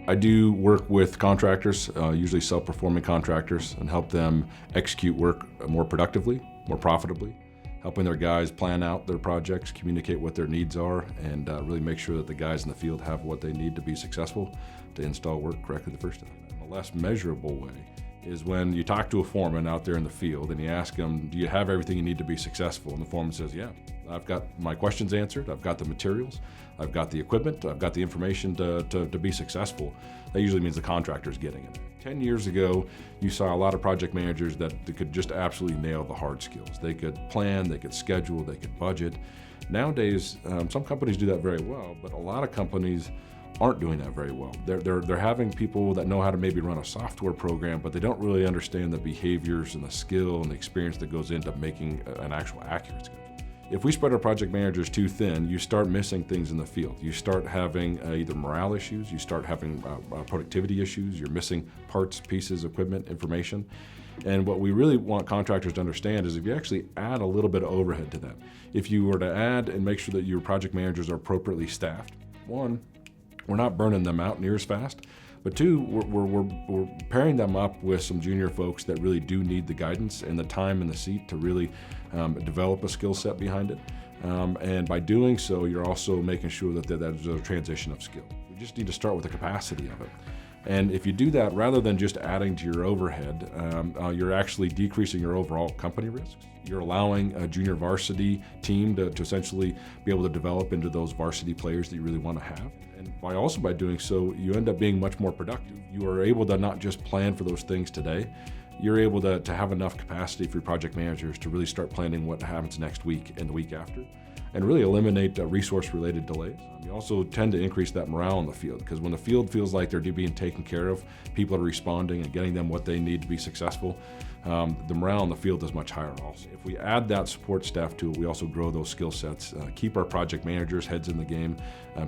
I do work with contractors, usually self-performing contractors, and help them execute work more productively, more profitably, helping their guys plan out their projects, communicate what their needs are, and really make sure that the guys in the field have what they need to be successful to install work correctly the first time. A less measurable way is when you talk to a foreman out there in the field and you ask them, do you have everything you need to be successful? And the foreman says, yeah, I've got my questions answered, I've got the materials, I've got the equipment, I've got the information to be successful. That usually means the contractor's getting it. 10 years ago, you saw a lot of project managers that could just absolutely nail the hard skills. They could plan, they could schedule, they could budget. Nowadays, some companies do that very well, but a lot of companies aren't doing that very well. They're having people that know how to maybe run a software program, but they don't really understand the behaviors and the skill and the experience that goes into making an actual accurate schedule. If we spread our project managers too thin, you start missing things in the field. You start having either morale issues, you start having productivity issues, you're missing parts, pieces, equipment, information. And what we really want contractors to understand is if you actually add a little bit of overhead to that, if you were to add and make sure that your project managers are appropriately staffed, one, we're not burning them out near as fast, but two, we're pairing them up with some junior folks that really do need the guidance and the time in the seat to really develop a skill set behind it. And by doing so, you're also making sure that there's a transition of skill. We just need to start with the capacity of it. And if you do that, rather than just adding to your overhead, you're actually decreasing your overall company risks. You're allowing a junior varsity team to essentially be able to develop into those varsity players that you really want to have. And by doing so, you end up being much more productive. You are able to not just plan for those things today, you're able to have enough capacity for your project managers to really start planning what happens next week and the week after, and really eliminate resource-related delays. You also tend to increase that morale in the field, because when the field feels like they're being taken care of, people are responding and getting them what they need to be successful, the morale in the field is much higher also. If we add that support staff to it, we also grow those skill sets, keep our project managers' heads in the game,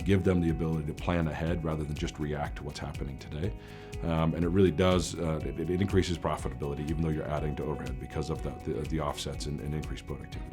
give them the ability to plan ahead rather than just react to what's happening today. And it really does, it increases profitability even though you're adding to overhead because of the offsets and increased productivity.